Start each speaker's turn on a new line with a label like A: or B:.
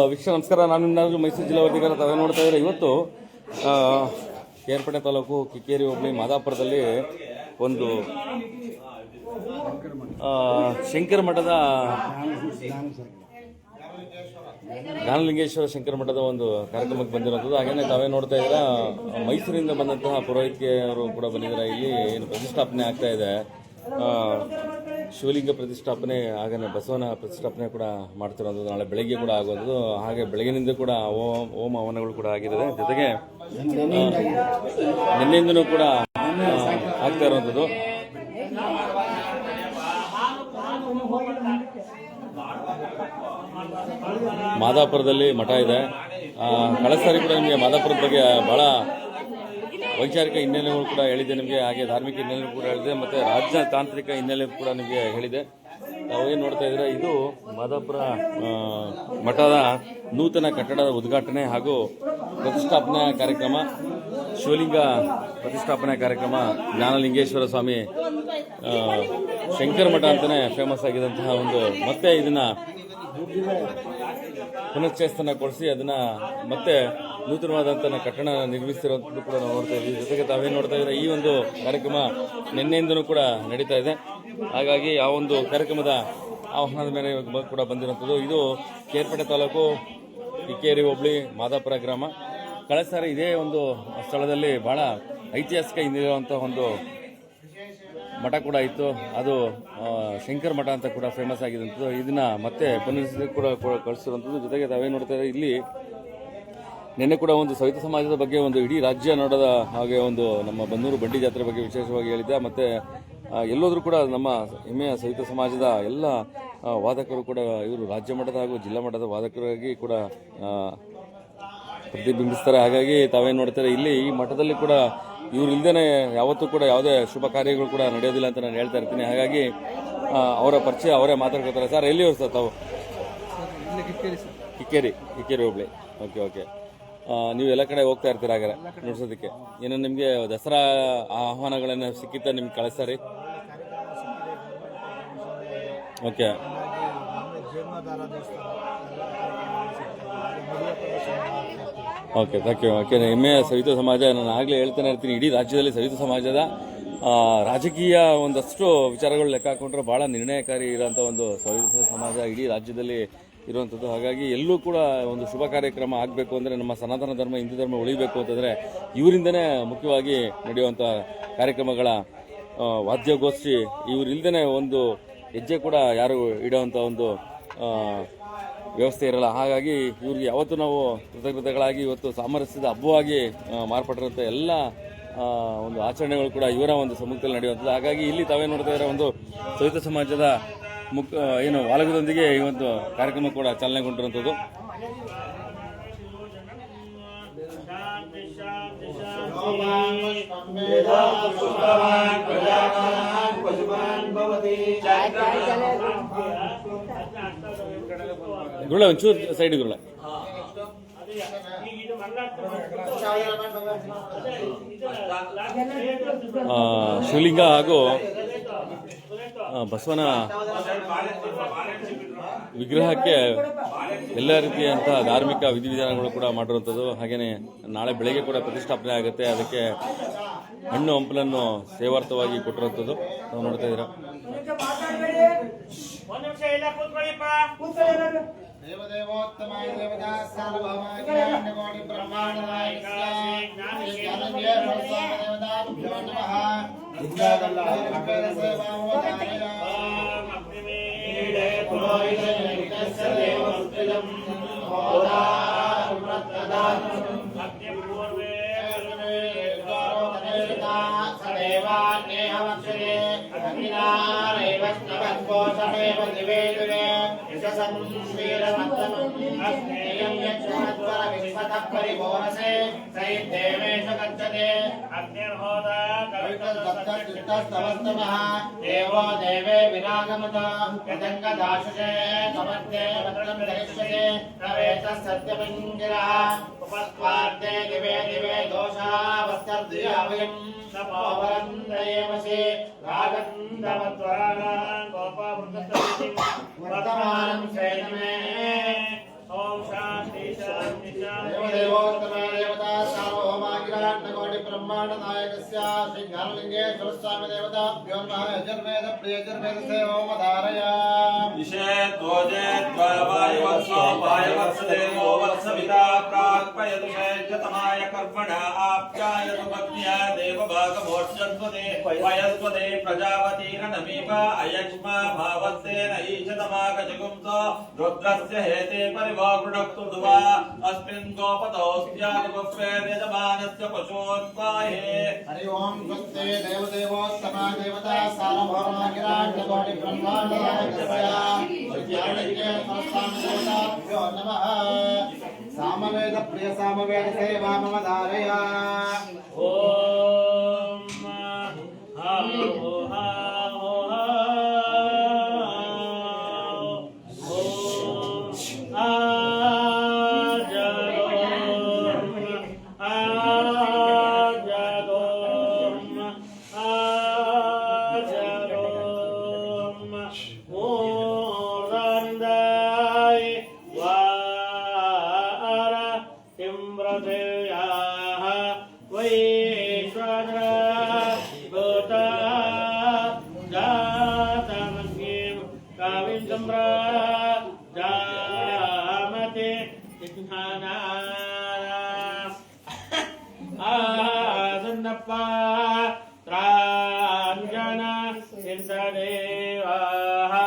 A: ವೀಕ್ಷಕ ನಮಸ್ಕಾರ. ನಾನು ಮೈಸೂರು ಜಿಲ್ಲಾ ವರದಿಗಾರ. ತಾವೇ ನೋಡ್ತಾ ಇದ್ದಾರೆ, ಇವತ್ತು ಕೇರ್ಪೇಟೆ ತಾಲೂಕು ಕಿಕ್ಕೇರಿ ಹೋಬಳಿ ಮಾದಾಪುರದಲ್ಲಿ ಒಂದು ಶಂಕರ ಮಠದ ಜ್ಞಾನಲಿಂಗೇಶ್ವರ ಶಂಕರ ಮಠದ ಒಂದು ಕಾರ್ಯಕ್ರಮಕ್ಕೆ ಬಂದಿರೋದು. ಹಾಗೇನೆ ತಾವೇ ನೋಡ್ತಾ ಇದ್ದೀರಾ, ಮೈಸೂರಿಂದ ಬಂದಂತಹ ಪುರೋಹಿತೆಯರು ಕೂಡ ಬಂದಿದ್ದಾರೆ. ಇಲ್ಲಿ ಏನು ಪ್ರತಿಷ್ಠಾಪನೆ ಆಗ್ತಾ ಇದೆ, ಶಿವಲಿಂಗ ಪ್ರತಿಷ್ಠಾಪನೆ, ಹಾಗೆಯೇ ಬಸವನ ಪ್ರತಿಷ್ಠಾಪನೆ ಕೂಡ ಮಾಡ್ತಿರೋದು. ನಾಳೆ ಬೆಳಗ್ಗೆ ಕೂಡ ಆಗೋದು. ಹಾಗೆ ಬೆಳಗಿನಿಂದ ಕೂಡ ಹೋಮ ಹವನಗಳು ಕೂಡ ಆಗಿರುತ್ತೆ. ಜೊತೆಗೆ ನಿನ್ನೆಯಿಂದನೂ ಕೂಡ ಆಗ್ತಾ ಇರುವಂಥದ್ದು. ಮಾದಾಪುರದಲ್ಲಿ ಮಠ ಇದೆ. ಕಳೆದ ಸಾರಿ ಕೂಡ ನಿಮಗೆ ಮಾದಾಪುರದ ಬಗ್ಗೆ ಬಹಳ ವೈಚಾರಿಕ ಹಿನ್ನೆಲೆಗಳು ಕೂಡ ಹೇಳಿದೆ ನಿಮಗೆ, ಹಾಗೆ ಧಾರ್ಮಿಕ ಹಿನ್ನೆಲೆಗಳು ಕೂಡ ಹೇಳಿದೆ, ಮತ್ತು ರಾಜತಾಂತ್ರಿಕ ಹಿನ್ನೆಲೆ ಕೂಡ ನಿಮಗೆ ಹೇಳಿದೆ. ತಾವೇನು ನೋಡ್ತಾ ಇದ್ದೀರಾ, ಇದು ಮಾದಾಪುರ ಮಠದ ನೂತನ ಕಟ್ಟಡದ ಉದ್ಘಾಟನೆ ಹಾಗೂ ಪ್ರತಿಷ್ಠಾಪನಾ ಕಾರ್ಯಕ್ರಮ, ಶಿವಲಿಂಗ ಪ್ರತಿಷ್ಠಾಪನಾ ಕಾರ್ಯಕ್ರಮ. ಜ್ಞಾನಲಿಂಗೇಶ್ವರ ಸ್ವಾಮಿ ಶಂಕರ ಮಠ ಅಂತಲೇ ಫೇಮಸ್ ಆಗಿದಂತಹ ಒಂದು, ಮತ್ತೆ ಇದನ್ನ ಪುನಶ್ಚೇತನಗೊಳಿಸಿ ಅದನ್ನ ಮತ್ತೆ ನೂತನವಾದಂತಹ ಕಟ್ಟಡ ನಿರ್ಮಿಸಿರುವಂಥದ್ದು ಕೂಡ ನಾವು ನೋಡ್ತಾ ಇದ್ದೀವಿ. ಜೊತೆಗೆ ತಾವೇನು ನೋಡ್ತಾ ಇದ್ದೀರಾ, ಈ ಒಂದು ಕಾರ್ಯಕ್ರಮ ನಿನ್ನೆಯಿಂದನೂ ಕೂಡ ನಡೀತಾ ಇದೆ. ಹಾಗಾಗಿ ಆ ಒಂದು ಕಾರ್ಯಕ್ರಮದ ಆಹ್ವಾನದ ಮೇಲೆ ಕೂಡ ಬಂದಿರುವಂಥದ್ದು. ಇದು ಕೇರ್ಪೇಟೆ ತಾಲೂಕು ಕಿಕ್ಕೇರಿ ಹೋಬಳಿ ಮಾದಾಪುರ ಗ್ರಾಮ. ಕಳೆದ ಸಾರಿ ಇದೇ ಒಂದು ಸ್ಥಳದಲ್ಲಿ ಬಹಳ ಐತಿಹಾಸಿಕ ಹಿನ್ನೆಲೆಯುವಂತಹ ಒಂದು ಮಠ ಕೂಡ ಇತ್ತು. ಅದು ಶಂಕರ ಮಠ ಅಂತ ಕೂಡ ಫೇಮಸ್ ಆಗಿರುವಂಥದ್ದು. ಇದನ್ನ ಮತ್ತೆ ಪುನರ್ವಸತಿ ಕೂಡ ಕಳಿಸಿರುವಂಥದ್ದು. ಜೊತೆಗೆ ತಾವೇನು ನೋಡ್ತಾ ಇದ್ದಾರೆ, ಇಲ್ಲಿ ನಿನ್ನೆ ಕೂಡ ಒಂದು ಸವಿತ ಸಮಾಜದ ಬಗ್ಗೆ ಒಂದು ಇಡೀ ರಾಜ್ಯ ನೋಡದ ಹಾಗೆ ಒಂದು ನಮ್ಮ ಬನ್ನೂರು ಬಂಡಿ ಜಾತ್ರೆ ಬಗ್ಗೆ ವಿಶೇಷವಾಗಿ ಹೇಳಿದ್ದೆ. ಮತ್ತೆ ಎಲ್ಲೋದ್ರೂ ಕೂಡ ನಮ್ಮ ಹೆಮ್ಮೆಯ ಸವಿತ ಸಮಾಜದ ಎಲ್ಲ ವಾದಕರು ಕೂಡ ಇವರು ರಾಜ್ಯ ಮಟ್ಟದ ಹಾಗೂ ಜಿಲ್ಲಾ ಮಟ್ಟದ ವಾದಕರಾಗಿ ಕೂಡ ಪ್ರತಿಬಿಂಬಿಸ್ತಾರೆ. ಹಾಗಾಗಿ ತಾವೇನು ನೋಡ್ತಾರೆ, ಇಲ್ಲಿ ಈ ಮಠದಲ್ಲಿ ಕೂಡ ಇವ್ರು ಇಲ್ದೇನೆ ಯಾವತ್ತೂ ಕೂಡ ಯಾವುದೇ ಶುಭ ಕಾರ್ಯಗಳು ಕೂಡ ನಡೆಯೋದಿಲ್ಲ ಅಂತ ನಾನು ಹೇಳ್ತಾ ಇರ್ತೀನಿ. ಹಾಗಾಗಿ ಅವರ ಪರಿಚಯ ಅವರೇ ಮಾತಾಡ್ಕೊತಾರೆ. ಸರ್, ಎಲ್ಲಿಯವರು ಸರ್ ತಾವು? ಕಿಕ್ಕೇರಿ ಹೋಬಳಿ. ಓಕೆ. ನೀವು ಎಲ್ಲ ಕಡೆ ಹೋಗ್ತಾ ಇರ್ತೀರ ಹಾಗಾದ್ರೆ ನೋಡ್ಸೋದಕ್ಕೆ. ಏನು ನಿಮಗೆ ದಸರಾ ಆಹ್ವಾನಗಳನ್ನು ಸಿಕ್ಕಿತ್ತ ನಿಮ್ಗೆ ಕಳೆದ ಸಾರಿ? ಓಕೆ. Thank you. ಹೆಮ್ಮೆಯ ಸವಿತ ಸಮಾಜ. ನಾನು ಆಗಲೇ ಹೇಳ್ತಾನೆ ಇರ್ತೀನಿ, ಇಡೀ ರಾಜ್ಯದಲ್ಲಿ ಸವಿತ ಸಮಾಜದ ರಾಜಕೀಯ ಒಂದಷ್ಟು ವಿಚಾರಗಳು ಲೆಕ್ಕ ಹಾಕೊಂಡ್ರೆ ಬಹಳ ನಿರ್ಣಯಕಾರಿ ಇರೋಂಥ ಒಂದು ಸವಿತ ಸಮಾಜ ಇಡೀ ರಾಜ್ಯದಲ್ಲಿ ಇರುವಂಥದ್ದು. ಹಾಗಾಗಿ ಎಲ್ಲೂ ಕೂಡ ಒಂದು ಶುಭ ಕಾರ್ಯಕ್ರಮ ಆಗಬೇಕು ಅಂದರೆ, ನಮ್ಮ ಸನಾತನ ಧರ್ಮ ಹಿಂದೂ ಧರ್ಮ ಉಳಿಬೇಕು ಅಂತಂದರೆ ಇವರಿಂದನೇ ಮುಖ್ಯವಾಗಿ ನಡೆಯುವಂಥ ಕಾರ್ಯಕ್ರಮಗಳ ವಾದ್ಯಗೋಷ್ಠಿ. ಇವರಿಲ್ದೇ ಒಂದು ಹೆಜ್ಜೆ ಕೂಡ ಯಾರು ಇಡುವಂಥ ಒಂದು ವ್ಯವಸ್ಥೆ ಇರಲ್ಲ. ಹಾಗಾಗಿ ಇವ್ರಿಗೆ ಯಾವತ್ತೂ ನಾವು ಕೃತಜ್ಞತೆಗಳಾಗಿ ಇವತ್ತು ಸಾಮರಸ್ಯದ ಹಬ್ಬವಾಗಿ ಮಾರ್ಪಟ್ಟಿರುವಂಥ ಎಲ್ಲ ಒಂದು ಆಚರಣೆಗಳು ಕೂಡ ಇವರ ಒಂದು ಸಮ್ಮುಖದಲ್ಲಿ ನಡೆಯುವಂಥದ್ದು. ಹಾಗಾಗಿ ಇಲ್ಲಿ ತಾವೇ ನೋಡ್ತಾ ಇರೋ ಒಂದು ಸವಿತ ಸಮಾಜದ ಏನು ವಾಲಗದೊಂದಿಗೆ ಈ ಒಂದು ಕಾರ್ಯಕ್ರಮ ಕೂಡ ಚಾಲನೆಗೊಂಡಿರುವಂಥದ್ದು. ಗುರುಳ ಒಂಚೂರು ಸೈಡ್ ಗುರುಳ. ಶಿವಲಿಂಗ ಹಾಗೂ ಬಸವನ ವಿಗ್ರಹಕ್ಕೆ ಎಲ್ಲ ರೀತಿಯಂತಹ ಧಾರ್ಮಿಕ ವಿಧಿವಿಧಾನಗಳು ಕೂಡ ಮಾಡಿರುವಂಥದ್ದು. ಹಾಗೆಯೇ ನಾಳೆ ಬೆಳಗ್ಗೆ ಕೂಡ ಪ್ರತಿಷ್ಠಾಪನೆ ಆಗುತ್ತೆ. ಅದಕ್ಕೆ ಹಣ್ಣು ಹಂಪಲನ್ನು ಸೇವಾರ್ಥವಾಗಿ ಕೊಟ್ಟಿರುವಂಥದ್ದು ನಾವು ನೋಡ್ತಾ ಇದ್ದೀರಾ.
B: ದೇವದೇವೋತ್ತಮಾಯ ದೇವತಾ ಸಾರ್ವಭೌಮಾಯ ಜ್ಞಾನಕೋಟಿ ಬ್ರಹ್ಮಾಂಡನಾಯ ದೇವತಾಭ್ಯೋ ನಮಃ. रसं श्रीरमत्तमम् अग्नेयं यज्ञमत्वर विश्वतः परिभोरसे सैदेवेषु गच्छते अग्निर्होता कवितस्तवस्तमः देवो देवे विरागमत यदङ्गदाशुषे समर्थे भद्रं धरिष्यते तवेतः उपस्वार्थे दिवे दिवे दोषावस्तर्दयावयम् नमोवरन्दयेमसि रागन्दवद्वराणां गोपावृतस्तुतिं वर्तमानं श्रेणमे ॐ शान्ति शान्ति शान्ति देवोत्तमे देवता सार्वभौमाखिलाण्डकोटि ब्रह्माण्डनायकस्य श्री ज्ञानलिङ्गेश्वर स्वामी देवताभ्यो नमः यजुर्वेद प्रियजुर्वेद सेवो धारय
C: वायुवत्सदेवो वत्सविता प्राक्पयदुषेज्यतमाय कर्मणा आप्यायतु पत्न्या देवभागमोर्जन्त्वते वयस्त्वते प्रजापतिरनमीव अयक्ष्मा भावस्तेन ईशतमागजगुंसो रुद्रस्य हेते परिवाकृणक्तु दुवा अस्मिन् गोपतोऽस्यादिपुष्पेन यजमानस्य पशोन्पाहे
B: हरि ओम स्वस्ते देवदेवोत्तमा देवता सार्वभौमाखिलाण्डकोटि ब्रह्माण्डनायकस्य ज्ञानलिङ्गेश्वर स्वामी देवताभ्यो नमः सामवेद प्रिय सामवेद सेवा मम धारय Tranjana Insadevaha